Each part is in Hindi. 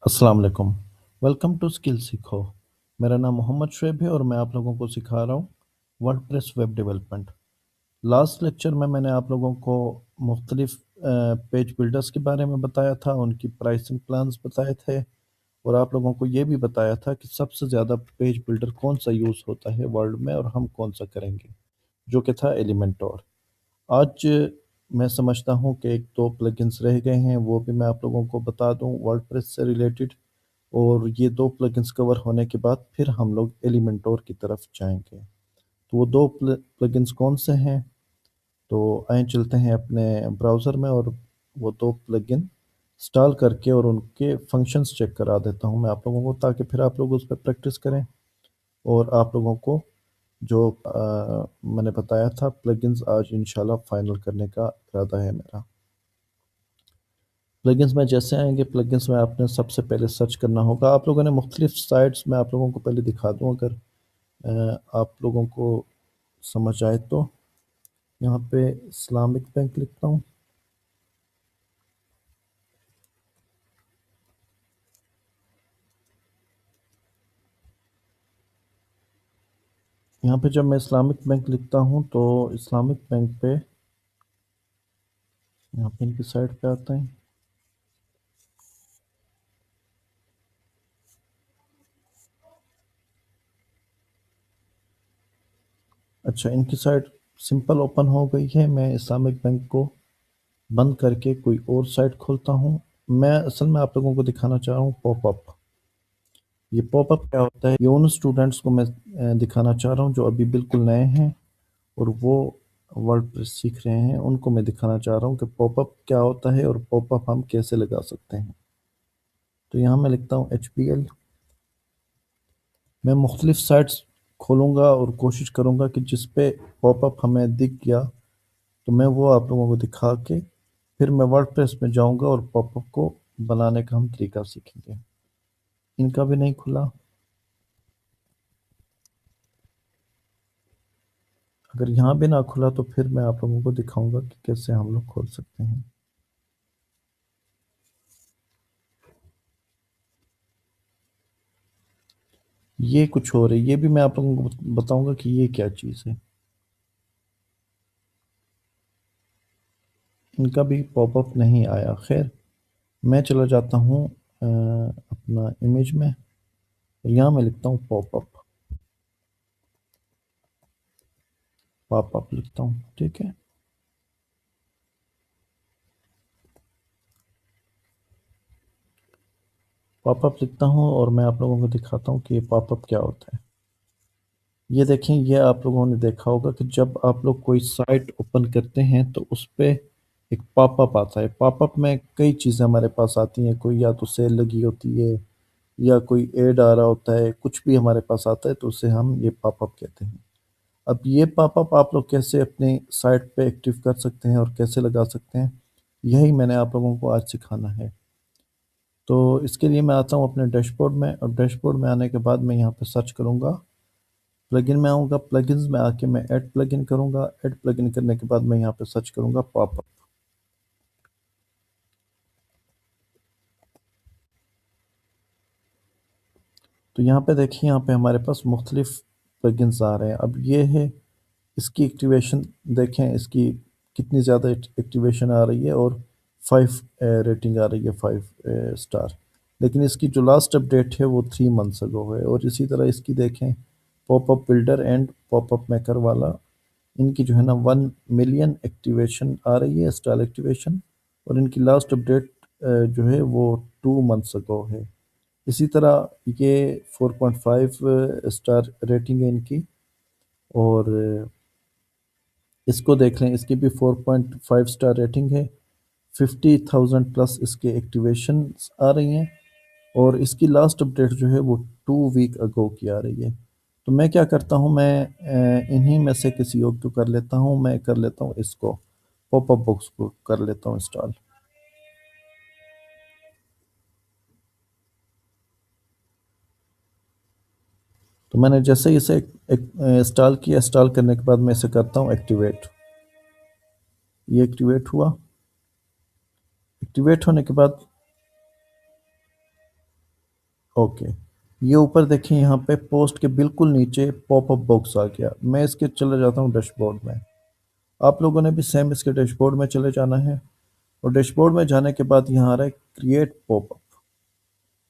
अस्सलाम वालेकुम। वेलकम टू स्किल सीखो। मेरा नाम मोहम्मद शुएब है और मैं आप लोगों को सिखा रहा हूँ WordPress web development. Last lecture में मैंने आप लोगों को मुख्तलिफ पेज बिल्डर्स के बारे में बताया था, उनकी प्राइसिंग प्लान्स बताए थे और आप लोगों को ये भी बताया था कि सबसे ज़्यादा पेज बिल्डर कौन सा यूज़ होता है वर्ल्ड में और हम कौन सा करेंगे, जो कि था एलिमेंटोर। आज मैं समझता हूँ कि एक दो प्लगइन्स रह गए हैं, वो भी मैं आप लोगों को बता दूँ वर्डप्रेस से रिलेटेड। और ये दो प्लगइन्स कवर होने के बाद फिर हम लोग एलिमेंटोर की तरफ जाएंगे। तो वो दो प्लगइन्स कौन से हैं? तो आइए चलते हैं अपने ब्राउज़र में और वो दो प्लगइन इंस्टॉल करके और उनके फंक्शंस चेक करा देता हूँ मैं आप लोगों को, ताकि फिर आप लोग उस पर प्रैक्टिस करें और आप लोगों को जो मैंने बताया था प्लगइन्स आज इंशाल्लाह फाइनल करने का इरादा है मेरा। प्लगइन्स में जैसे आएंगे, प्लगइन्स में आपने सबसे पहले सर्च करना होगा। आप लोगों ने मुख्तलिफ साइट्स में आप लोगों को पहले दिखा दूँ, अगर आप लोगों को समझ आए तो। यहाँ पे इस्लामिक बैंक लिखता हूँ। यहाँ पे जब मैं इस्लामिक बैंक लिखता हूँ तो इस्लामिक बैंक पे यहाँ पे इनकी साइट पे आता है। अच्छा, इनकी साइट सिंपल ओपन हो गई है। मैं इस्लामिक बैंक को बंद करके कोई और साइट खोलता हूँ। मैं असल में आप लोगों को दिखाना चाह रहा हूँ पॉपअप। ये पॉपअप क्या होता है, ये उन स्टूडेंट्स को मैं दिखाना चाह रहा हूँ जो अभी बिल्कुल नए हैं और वो वर्डप्रेस सीख रहे हैं। उनको मैं दिखाना चाह रहा हूँ कि पॉपअप क्या होता है और पॉपअप हम कैसे लगा सकते हैं। तो यहाँ मैं लिखता हूँ HPL। मैं मुख्तलिफ साइट्स खोलूँगा और कोशिश करूँगा कि जिस पे पॉपअप हमें दिख गया तो मैं वो आप लोगों को दिखा के फिर मैं वर्डप्रेस में जाऊँगा और पॉपअप को बनाने का हम तरीका सीखेंगे। इनका भी नहीं खुला। अगर यहाँ भी ना खुला तो फिर मैं आप लोगों को दिखाऊंगा कि कैसे हम लोग खोल सकते हैं। ये कुछ और है, ये भी मैं आप लोगों को बताऊंगा कि ये क्या चीज़ है। इनका भी पॉपअप नहीं आया। खैर, मैं चला जाता हूँ अपना इमेज में और यहाँ मैं लिखता हूँ पॉपअप। पॉपअप लिखता हूँ, ठीक है। पॉपअप लिखता हूँ और मैं आप लोगों को दिखाता हूँ कि ये पॉपअप क्या होता है। ये देखें, ये आप लोगों ने देखा होगा कि जब आप लोग कोई साइट ओपन करते हैं तो उस पे एक पॉपअप आता है। पॉपअप में कई चीज़ें हमारे पास आती हैं, कोई या तो सेल लगी होती है या कोई ऐड आ रहा होता है, कुछ भी हमारे पास आता है तो उसे हम ये पॉपअप कहते हैं। अब ये पॉपअप आप लोग कैसे अपनी साइट पे एक्टिव कर सकते हैं और कैसे लगा सकते हैं, यही मैंने आप लोगों को आज सिखाना है। तो इसके लिए मैं आता हूँ अपने डैशबोर्ड में और डैशबोर्ड में आने के बाद मैं यहाँ पे सर्च करूँगा, प्लगइन में आऊँगा, प्लगइन्स में आके मैं ऐड प्लगइन करूँगा। ऐड प्लगइन करने के बाद मैं यहाँ पे सर्च करूँगा पॉपअप। तो यहाँ पे देखिए, यहाँ पे हमारे पास मुख्तलिफ प्लगइन्स आ रहे हैं। अब ये है इसकी एक्टिवेशन, देखें इसकी कितनी ज़्यादा एक्टिवेशन आ रही है और 5 रेटिंग आ रही है, 5 स्टार। लेकिन इसकी जो लास्ट अपडेट है वो 3 मंथ्स अगो है। और इसी तरह इसकी देखें, popup builder and popup maker वाला, इनकी जो है ना 1 मिलियन एक्टिवेशन आ रही है, स्टार एक्टिवेशन। और इनकी लास्ट अपडेट जो है वो 2 मंथ्स अगो है। इसी तरह ये 4.5 स्टार रेटिंग है इनकी। और इसको देख लें, इसकी भी 4.5 स्टार रेटिंग है। 50,000 प्लस इसके एक्टिवेशन आ रही हैं। और इसकी लास्ट अपडेट जो है वो 2 वीक अगो की आ रही है। तो मैं क्या करता हूँ, मैं इन्हीं में से किसी और को कर लेता हूँ। मैं कर लेता हूँ इसको, पॉपअप बॉक्स को कर लेता हूँ इंस्टॉल। तो मैंने जैसे ही इसे इंस्टॉल किया, इंस्टॉल करने के बाद मैं इसे करता हूँ एक्टिवेट। ये एक्टिवेट हुआ। एक्टिवेट होने के बाद ओके, ये ऊपर देखिए यहाँ पे पोस्ट के बिल्कुल नीचे पॉपअप बॉक्स आ गया। मैं इसके चले जाता हूँ डैशबोर्ड में। आप लोगों ने भी सेम इसके डैशबोर्ड में चले जाना है और डैशबोर्ड में जाने के बाद यहाँ आ रहा है क्रिएट पॉपअप।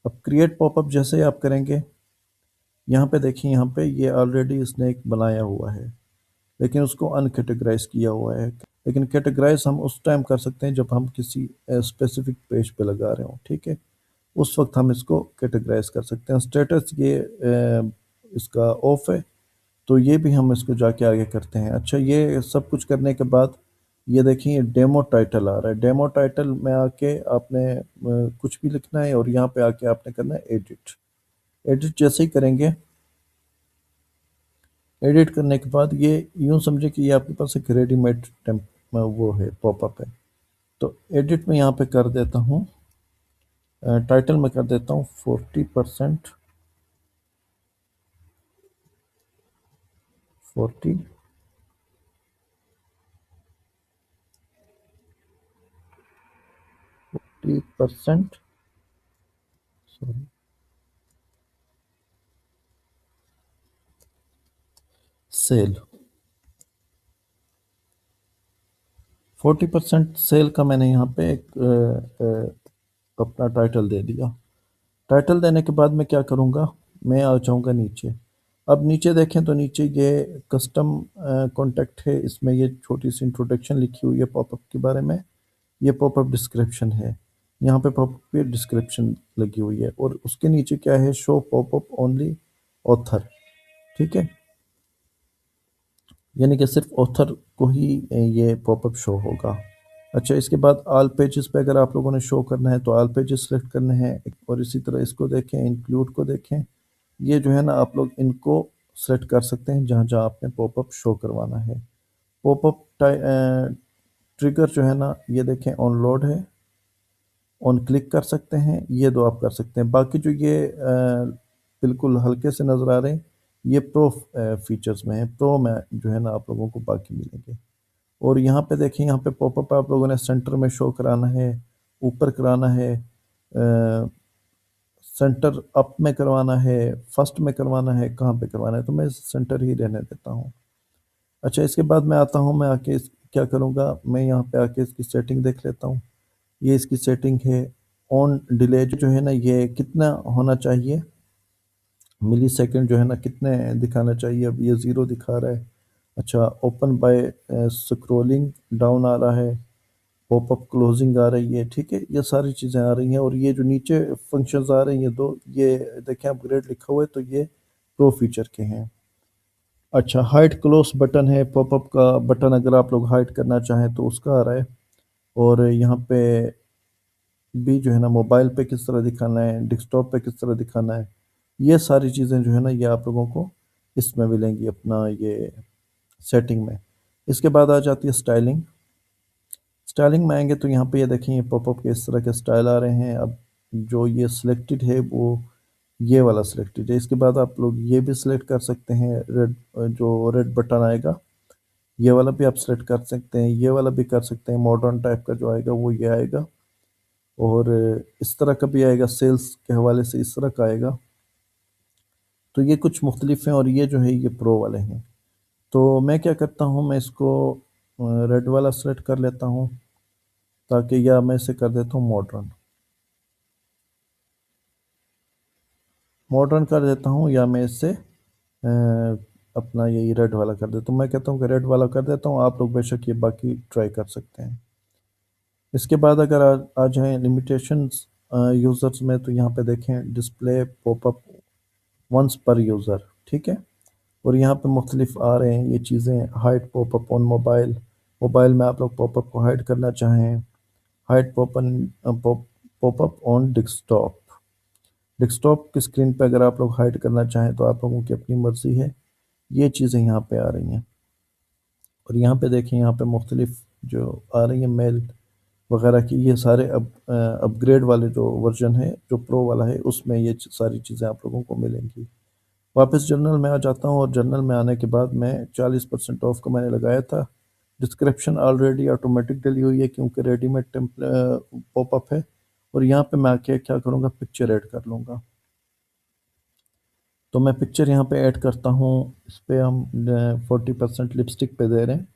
अब क्रिएट पॉपअप जैसे ही आप करेंगे, यहाँ पे देखिए, यहाँ पे ये ऑलरेडी इसने एक बनाया हुआ है, लेकिन उसको अनकैटेगराइज किया हुआ है। लेकिन कैटेगराइज हम उस टाइम कर सकते हैं जब हम किसी स्पेसिफिक पेज पे लगा रहे हो, ठीक है। उस वक्त हम इसको कैटेगराइज कर सकते हैं। स्टेटस ये इसका ऑफ है, तो ये भी हम इसको जाके आगे करते हैं। अच्छा, ये सब कुछ करने के बाद ये देखिए डेमो टाइटल आ रहा है। डेमो टाइटल में आके आपने कुछ भी लिखना है और यहाँ पे आके आपने करना है एडिट। एडिट जैसे ही करेंगे, एडिट करने के बाद ये यूं समझे कि ये आपके पास एक रेडीमेड टेम्प वो है, पॉपअप है। तो एडिट में यहाँ पे कर देता हूँ, टाइटल में कर देता हूँ 40%, 40%, सॉरी, सेल। 40% सेल का मैंने यहाँ पे एक अपना टाइटल दे दिया। टाइटल देने के बाद मैं क्या करूँगा, मैं आ जाऊँगा नीचे। अब नीचे देखें तो नीचे ये कस्टम कॉन्टेक्ट है, इसमें ये छोटी सी इंट्रोडक्शन लिखी हुई है पॉपअप के बारे में। ये पॉपअप डिस्क्रिप्शन है, यहाँ पे पॉपअप की डिस्क्रिप्शन लगी हुई है और उसके नीचे क्या है, शो पॉपअप ओनली ऑथर, ठीक है। यानी कि सिर्फ ऑथर को ही ये पॉपअप शो होगा। अच्छा, इसके बाद ऑल पेजेस पे अगर आप लोगों ने शो करना है तो ऑल पेजेस सेलेक्ट करने हैं और इसी तरह इसको देखें, इंक्लूड को देखें। ये जो है ना, आप लोग इनको सेलेक्ट कर सकते हैं जहाँ जहाँ आपने पॉपअप शो करवाना है। पॉपअप ट्रिगर जो है ना, ये देखें ऑन लोड है, ऑन क्लिक कर सकते हैं, ये दो आप कर सकते हैं। बाकी जो ये बिल्कुल हल्के से नज़र आ रहे हैं, ये प्रो फीचर्स में है। प्रो में जो है ना आप लोगों को बाकी मिलेंगे। और यहाँ पे देखिए, यहाँ पे पॉपअप आप लोगों ने सेंटर में शो कराना है, ऊपर कराना है, सेंटर अप में करवाना है, फर्स्ट में करवाना है, कहाँ पे करवाना है, तो मैं सेंटर ही रहने देता हूँ। अच्छा, इसके बाद मैं आता हूँ, मैं आके क्या करूँगा, मैं यहाँ पे आके इसकी सेटिंग देख लेता हूँ। ये इसकी सेटिंग है। ऑन डिले जो है ना, ये कितना होना चाहिए, मिली सेकेंड जो है ना, कितने दिखाना चाहिए। अब ये ज़ीरो दिखा रहा है। अच्छा, ओपन बाय स्क्रोलिंग डाउन आ रहा है, पॉपअप क्लोजिंग आ रही है, ठीक है। ये सारी चीज़ें आ रही हैं और ये जो नीचे फंक्शंस आ रहे हैं, ये दो, ये देखें अपग्रेड लिखा हुआ है, तो ये प्रो फीचर के हैं। अच्छा, हाइड क्लोज बटन है, पॉपअप का बटन अगर आप लोग हाइड करना चाहें तो उसका आ रहा है। और यहाँ पे भी जो है ना, मोबाइल पे किस तरह दिखाना है, डेस्कटॉप पे किस तरह दिखाना है, ये सारी चीज़ें जो है ना, ये आप लोगों को इसमें मिलेंगी अपना ये सेटिंग में। इसके बाद आ जाती है स्टाइलिंग। स्टाइलिंग में आएंगे तो यहाँ पे ये देखें, ये पॉपअप के इस तरह के स्टाइल आ रहे हैं। अब जो ये सिलेक्टेड है वो ये वाला सिलेक्टेड है। इसके बाद आप लोग ये भी सिलेक्ट कर सकते हैं, रेड, जो रेड बटन आएगा, ये वाला भी आप सिलेक्ट कर सकते हैं, ये वाला भी कर सकते हैं। मॉडर्न टाइप का जो आएगा वो ये आएगा और इस तरह का भी आएगा, सेल्स के हवाले से इस तरह का आएगा। तो ये कुछ मुख्तलिफ हैं और ये जो है ये प्रो वाले हैं। तो मैं क्या करता हूँ, मैं इसको रेड वाला सेलेक्ट कर लेता हूँ, ताकि या मैं इसे कर देता हूँ मॉडर्न, मॉडर्न कर देता हूँ, या मैं इससे अपना यही रेड वाला कर देता हूँ। मैं कहता हूँ कि रेड वाला कर देता हूँ, आप लोग बेशक ये बाकी ट्राई कर सकते हैं। इसके बाद अगर आ जाएँ लिमिटेशंस यूज़र्स में, तो यहाँ पे देखें डिस्प्ले पॉपअप वंस पर यूज़र, ठीक है। और यहाँ पे मुख्तलिफ आ रहे हैं ये चीज़ें, hide popup on mobile, mobile में आप लोग पॉपअप को हाइड करना चाहें, hide popup on desktop, desktop की स्क्रीन पे अगर आप लोग हाइड करना चाहें तो आप लोगों की अपनी मर्ज़ी है। ये चीज़ें यहाँ पे आ रही हैं। और यहाँ पे देखें, यहाँ पे मुख्तलिफ जो आ रही हैं मेल वगैरह की, ये सारे अपग्रेड वाले जो वर्जन है, जो प्रो वाला है, उसमें ये सारी चीज़ें आप लोगों को मिलेंगी। वापस जर्नल में आ जाता हूँ और जर्नल में आने के बाद मैं 40% ऑफ का मैंने लगाया था। डिस्क्रिप्शन ऑलरेडी ऑटोमेटिक डली हुई है क्योंकि रेडीमेड पॉपअप है। और यहाँ पे मैं आके क्या करूँगा, पिक्चर ऐड कर लूँगा। तो मैं पिक्चर यहाँ पे ऐड करता हूँ। इस पे हम 40% लिपस्टिक पे दे रहे हैं।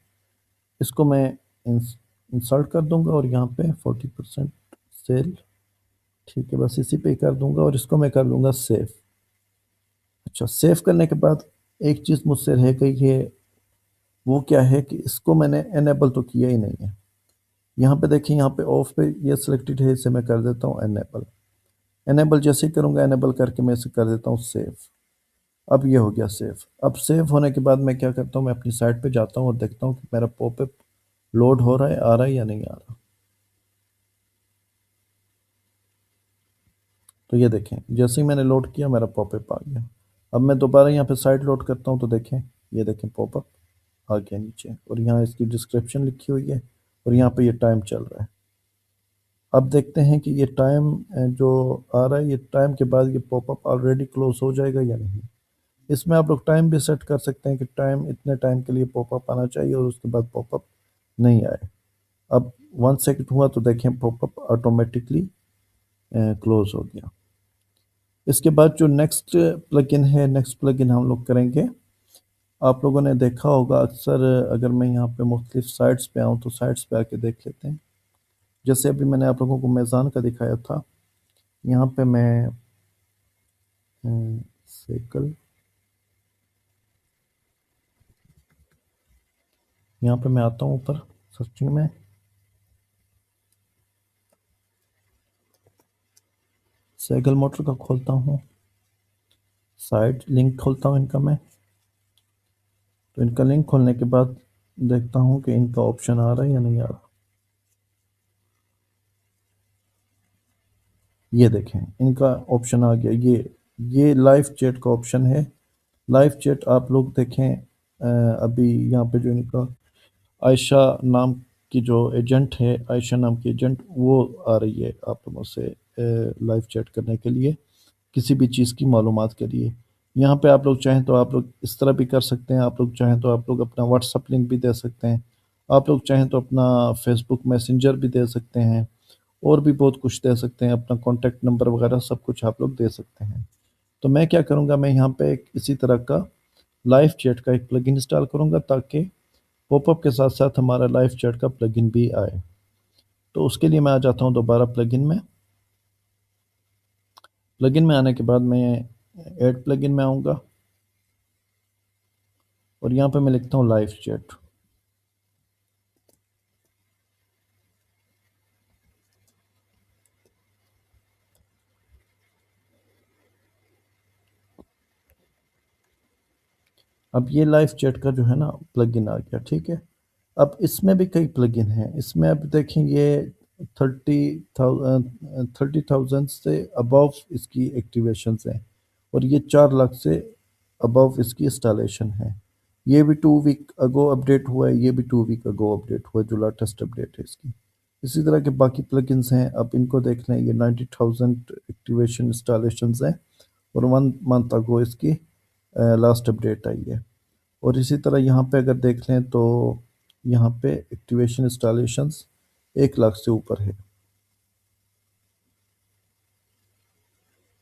इसको मैं इंसर्ट कर दूंगा और यहाँ पे 40% सेल, ठीक है, बस इसी पे ही कर दूंगा और इसको मैं कर दूंगा सेव। अच्छा, सेव करने के बाद एक चीज़ मुझसे रह गई है, वो क्या है कि इसको मैंने एनेबल तो किया ही नहीं है। यहाँ पे देखिए, यहाँ पे ऑफ पे ये सिलेक्टेड है, इसे मैं कर देता हूँ एनेबल। एनेबल जैसे ही करूँगा, एनेबल करके मैं इसे कर देता हूँ सेव। अब ये हो गया सेव। अब सेव होने के बाद मैं क्या करता हूँ, मैं अपनी साइट पे जाता हूँ और देखता हूँ कि मेरा पॉपअप लोड हो रहा है, आ रहा है या नहीं आ रहा। तो ये देखें, जैसे ही मैंने लोड किया मेरा पॉपअप आ गया। अब मैं दोबारा यहाँ पे साइट लोड करता हूँ तो देखें, ये देखें पॉपअप आ गया नीचे और यहाँ इसकी डिस्क्रिप्शन लिखी हुई है और यहाँ पे ये टाइम चल रहा है। अब देखते हैं कि ये टाइम जो आ रहा है, ये टाइम के बाद ये पॉपअप ऑलरेडी क्लोज हो जाएगा या नहीं। इसमें आप लोग टाइम भी सेट कर सकते हैं कि टाइम इतने टाइम के लिए पॉपअप आना चाहिए और उसके बाद पॉपअप नहीं आए। अब 1 सेकंड हुआ तो देखें पॉपअप ऑटोमेटिकली क्लोज हो गया। इसके बाद जो नेक्स्ट प्लगइन है, नेक्स्ट प्लगइन हम लोग करेंगे। आप लोगों ने देखा होगा अक्सर, अगर मैं यहाँ पे मुख्तलिफ साइट्स पे आऊँ तो साइट्स पे आके देख लेते हैं। जैसे अभी मैंने आप लोगों को मेज़ान का दिखाया था, यहाँ पे मैं सेकल, यहाँ पे मैं आता हूँ ऊपर सर्चिंग में, सैगल मोटर का खोलता हूँ, साइट लिंक खोलता हूँ इनका मैं। तो इनका लिंक खोलने के बाद देखता हूँ कि इनका ऑप्शन आ रहा है या नहीं आ रहा। ये देखें, इनका ऑप्शन आ गया। ये लाइव चैट का ऑप्शन है। लाइव चैट आप लोग देखें, अभी यहाँ पे जो इनका आयशा नाम की जो एजेंट है, आयशा नाम की एजेंट, वो आ रही है आप लोगों से लाइव चैट करने के लिए, किसी भी चीज़ की मालूमात के लिए। यहाँ पे आप लोग चाहें तो आप लोग इस तरह भी कर सकते हैं, आप लोग चाहें तो आप लोग अपना व्हाट्सअप लिंक भी दे सकते हैं, आप लोग चाहें तो अपना फेसबुक मैसेंजर भी दे सकते हैं, और भी बहुत कुछ दे सकते हैं, अपना कॉन्टैक्ट नंबर वगैरह सब कुछ आप लोग दे सकते हैं। तो मैं क्या करूँगा, मैं यहाँ पे एक इसी तरह का लाइव चैट का एक प्लगइन इंस्टॉल करूँगा ताकि पॉपअप के साथ साथ हमारा लाइव चैट का प्लगइन भी आए। तो उसके लिए मैं आ जाता हूँ दोबारा प्लगइन में। प्लगइन में आने के बाद मैं ऐड प्लगइन में आऊँगा और यहाँ पे मैं लिखता हूँ लाइव चैट। अब ये लाइव चैट का जो है ना प्लगइन आ गया, ठीक है। अब इसमें भी कई प्लगइन हैं। इसमें अब देखें, ये 30,000 से अबव इसकी एक्टिवेशंस हैं और ये 4 लाख से अबव इसकी इंस्टॉलेशन है। ये भी 2 वीक अगो अपडेट हुआ है, ये भी 2 वीक अगो अपडेट हुआ है, जो लेटेस्ट अपडेट है इसकी। इसी तरह के बाकी प्लगइन्स हैं, अब इनको देख लें। ये 90,000 एक्टिवेशन इंस्टॉलेशंस हैं और 1 मंथ अगो इसकी लास्ट अपडेट आई है। और इसी तरह यहाँ पे अगर देख लें तो यहाँ पे एक्टिवेशन इंस्टॉलेशंस 1 लाख से ऊपर है,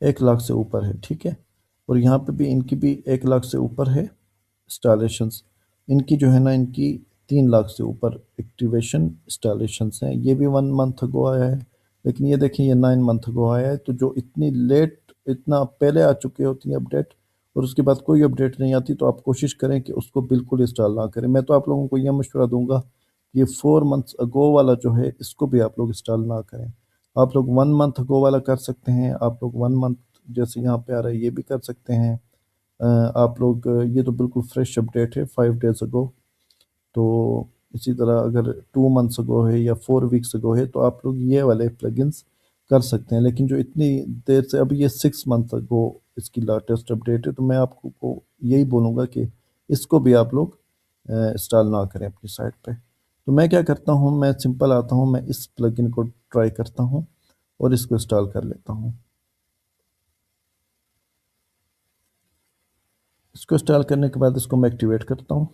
1 लाख से ऊपर है, ठीक है। और यहाँ पे भी इनकी भी 1 लाख से ऊपर है इंस्टॉलेशंस। इनकी जो है ना, इनकी 3 लाख से ऊपर एक्टिवेशन इंस्टॉलेशंस हैं। ये भी 1 मंथ अगो आया है, लेकिन ये देखें ये 9 मंथ अगो आया है। तो जो इतनी लेट, इतना पहले आ चुके होती है अपडेट और उसके बाद कोई अपडेट नहीं आती, तो आप कोशिश करें कि उसको बिल्कुल इंस्टॉल ना करें। मैं तो आप लोगों को यह मशवरा दूंगा, ये 4 मंथ्स अगो वाला जो है इसको भी आप लोग इंस्टॉल ना करें। आप लोग 1 मंथ अगो वाला कर सकते हैं, आप लोग 1 मंथ जैसे यहाँ पे आ रहा है ये भी कर सकते हैं। आप लोग ये तो बिल्कुल फ्रेश अपडेट है 5 डेज अगो। तो इसी तरह अगर 2 मंथ्स अगो है या 4 वीक्स अगो है तो आप लोग ये वाले प्लगइन्स कर सकते हैं। लेकिन जो इतनी देर से, अभी ये 6 मंथ अगो इसकी लेटेस्ट अपडेट है, तो मैं आपको को यही बोलूँगा कि इसको भी आप लोग इंस्टॉल ना करें अपनी साइट पे। तो मैं क्या करता हूँ, मैं सिंपल आता हूँ, मैं इस प्लगइन को ट्राई करता हूँ और इसको इंस्टॉल कर लेता हूँ। इसको इंस्टॉल करने के बाद इसको मैं एक्टिवेट करता हूँ।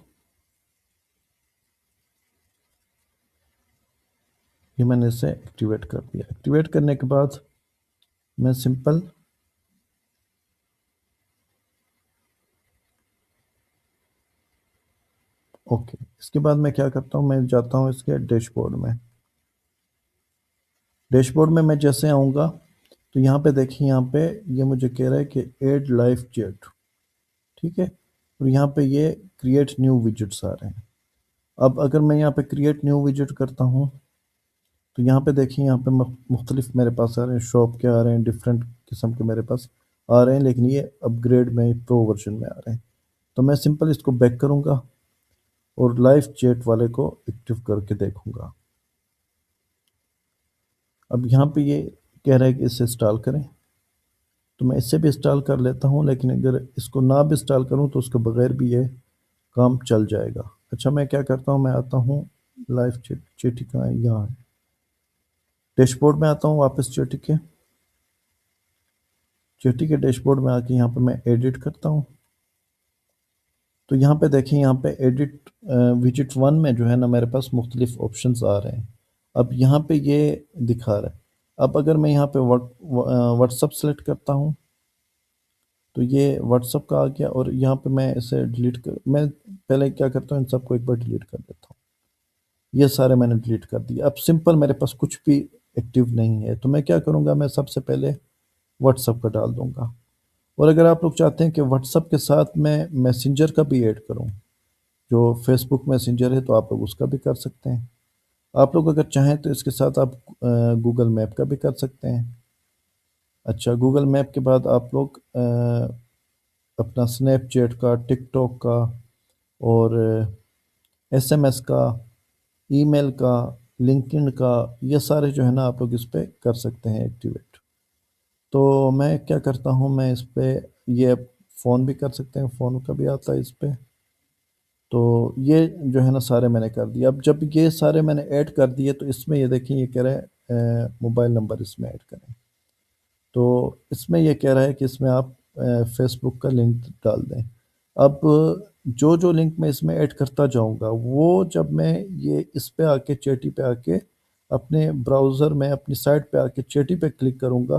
ये मैंने इसे एक्टिवेट कर दिया। एक्टिवेट करने के बाद मैं सिंपल ओके, इसके बाद मैं क्या करता हूँ, मैं जाता हूँ इसके डैशबोर्ड में। डैशबोर्ड में मैं जैसे आऊँगा तो यहाँ पे देखिए, यहाँ पे ये मुझे कह रहा है कि ऐड लाइव चैट, ठीक है? और यहाँ पे ये क्रिएट न्यू विजेट्स आ रहे हैं। अब अगर मैं यहाँ पे क्रिएट न्यू विजेट करता हूँ तो यहाँ पे देखिए, यहाँ पे मुख्तलिफ मेरे पास आ रहे हैं, शॉप के आ रहे हैं, डिफरेंट किस्म के मेरे पास आ रहे हैं, लेकिन ये अपग्रेड में प्रो वर्जन में आ रहे हैं। तो मैं सिंपल इसको बैक करूँगा और लाइव चैट वाले को एक्टिव करके देखूंगा। अब यहाँ पे ये कह रहा है कि इसे इंस्टॉल करें, तो मैं इससे भी इंस्टॉल कर लेता हूँ, लेकिन अगर इसको ना भी इंस्टॉल करूँ तो उसके बगैर भी ये काम चल जाएगा। अच्छा, मैं क्या करता हूँ, मैं आता हूँ लाइव चैट, चैटी का है यहाँ है, डैशबोर्ड में आता हूँ वापस, चैटी के डैशबोर्ड में आके यहाँ पे मैं एडिट करता हूँ। तो यहाँ पे देखें, यहाँ पे एडिट विजिट वन में जो है ना, मेरे पास मुख्तलिफ ऑप्शंस आ रहे हैं। अब यहाँ पे ये दिखा रहा है। अब अगर मैं यहाँ पे व्हाट्सअप सेलेक्ट करता हूँ तो ये व्हाट्सअप का आ गया, और यहाँ पे मैं इसे मैं पहले क्या करता हूँ, इन सबको एक बार डिलीट कर देता हूँ। ये सारे मैंने डिलीट कर दिए। अब सिंपल मेरे पास कुछ भी एक्टिव नहीं है, तो मैं क्या करूँगा, मैं सबसे पहले व्हाट्सअप का डाल दूंगा। और अगर आप लोग चाहते हैं कि व्हाट्सअप के साथ मैं मैसेंजर का भी ऐड करूँ, जो फेसबुक मैसेंजर है, तो आप लोग उसका भी कर सकते हैं। आप लोग अगर चाहें तो इसके साथ आप गूगल मैप का भी कर सकते हैं। अच्छा, गूगल मैप के बाद आप लोग अपना स्नैपचैट का, टिकटॉक का, और एसएमएस का, ईमेल का, लिंक्डइन का, ये सारे जो है ना, आप लोग इस पे कर सकते हैं एक्टिवेट। तो मैं क्या करता हूँ, मैं इस पे ये फ़ोन भी कर सकते हैं, फ़ोन का भी आता है इस पे। तो ये जो है ना, सारे मैंने कर दिए। अब जब ये सारे मैंने ऐड कर दिए तो इसमें ये देखिए, ये कह रहा है मोबाइल नंबर इसमें ऐड करें। तो इसमें ये कह रहा है कि इसमें आप फेसबुक का लिंक डाल दें। अब जो जो लिंक मैं इसमें ऐड करता जाऊंगा, वो जब मैं ये इस पे आके, चैटी पे आके, अपने ब्राउज़र में अपनी साइट पे आके चैटी पे क्लिक करूंगा,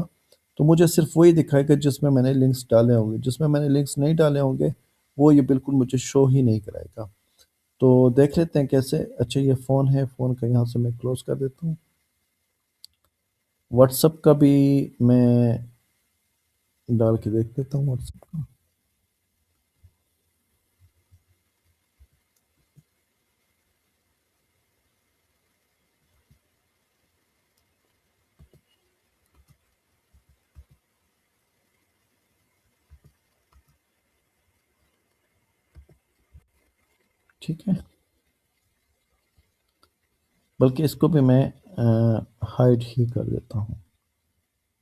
तो मुझे सिर्फ वही दिखाएगा जिसमें मैंने लिंक्स डाले होंगे। जिसमें मैंने लिंक्स नहीं डाले होंगे वो ये बिल्कुल मुझे शो ही नहीं कराएगा। तो देख लेते हैं कैसे। अच्छा, ये फ़ोन है, फ़ोन का यहाँ से मैं क्लोज कर देता हूँ। व्हाट्सअप का भी मैं डाल के देख लेता हूँ, व्हाट्सअप का। ठीक है, बल्कि इसको भी मैं हाइड ही कर देता हूँ।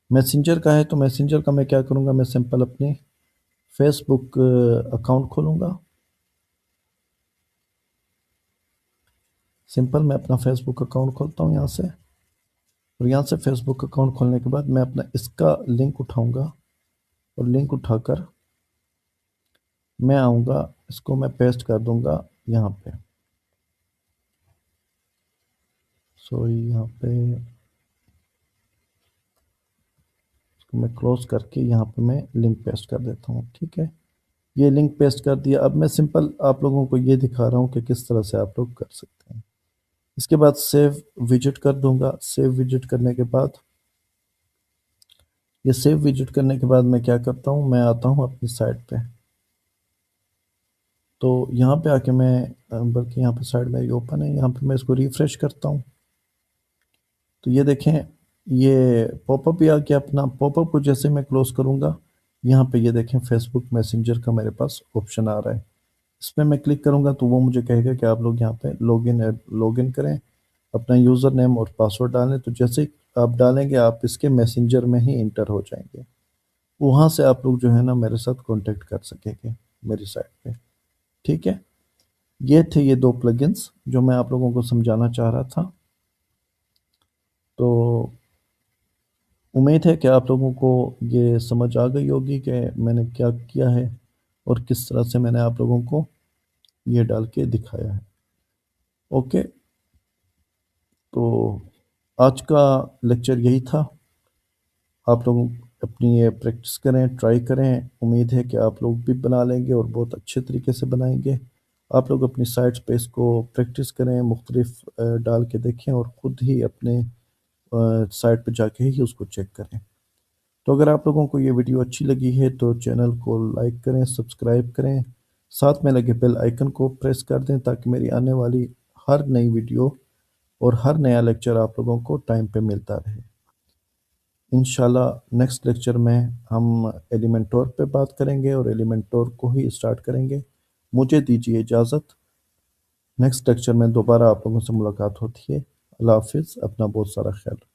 मैसेंजर का है, तो मैसेंजर का मैं क्या करूँगा, मैं सिंपल अपने फेसबुक अकाउंट खोलूँगा। सिंपल मैं अपना फेसबुक अकाउंट खोलता हूँ यहाँ से, और यहाँ से फेसबुक अकाउंट खोलने के बाद मैं अपना इसका लिंक उठाऊँगा, और लिंक उठाकर मैं आऊँगा, इसको मैं पेस्ट कर दूँगा यहाँ पे। सॉरी, यहाँ पे इसको मैं क्लोज करके यहाँ पे मैं लिंक पेस्ट कर देता हूँ। ठीक है, ये लिंक पेस्ट कर दिया। अब मैं सिंपल आप लोगों को ये दिखा रहा हूँ कि किस तरह से आप लोग कर सकते हैं। इसके बाद सेव विजिट कर दूंगा। सेव विजिट करने के बाद, ये सेव विजिट करने के बाद मैं क्या करता हूँ, मैं आता हूँ अपनी साइट पे। तो यहाँ पे आके मैं बल्कि यहाँ पे साइड मेरी ओपन है, यहाँ पे मैं इसको रिफ्रेश करता हूँ। तो ये देखें, ये पॉपअप भी आ गया। अपना पॉपअप को जैसे मैं क्लोज करूँगा, यहाँ पे ये देखें फेसबुक मैसेंजर का मेरे पास ऑप्शन आ रहा है। इस पर मैं क्लिक करूँगा तो वो मुझे कहेगा कि आप लोग यहाँ पे लॉगिन करें, अपना यूज़र नेम और पासवर्ड डालें। तो जैसे ही आप डालेंगे, आप इसके मैसेंजर में ही इंटर हो जाएंगे। वहाँ से आप लोग जो है ना, मेरे साथ कांटेक्ट कर सकेंगे मेरी साइट पे। ठीक है, ये थे ये दो प्लगइन्स जो मैं आप लोगों को समझाना चाह रहा था। तो उम्मीद है कि आप लोगों को ये समझ आ गई होगी कि मैंने क्या किया है और किस तरह से मैंने आप लोगों को ये डाल के दिखाया है। ओके, तो आज का लेक्चर यही था। आप लोग अपनी ये प्रैक्टिस करें, ट्राई करें। उम्मीद है कि आप लोग भी बना लेंगे और बहुत अच्छे तरीके से बनाएंगे। आप लोग अपनी साइट्स पे इसको प्रैक्टिस करें, मुख्तलिफ डाल के देखें और ख़ुद ही अपने साइट पे जाके ही उसको चेक करें। तो अगर आप लोगों को ये वीडियो अच्छी लगी है तो चैनल को लाइक करें, सब्सक्राइब करें, साथ में लगे बेल आइकन को प्रेस कर दें ताकि मेरी आने वाली हर नई वीडियो और हर नया लेक्चर आप लोगों को टाइम पे मिलता रहे। इंशाल्लाह नेक्स्ट लेक्चर में हम एलिमेंटोर पे बात करेंगे और एलिमेंटोर को ही स्टार्ट करेंगे। मुझे दीजिए इजाज़त। नेक्स्ट लेक्चर में दोबारा आप लोगों से मुलाकात होती है। अल्लाह हाफ़िज़। अपना बहुत सारा ख्याल रखें।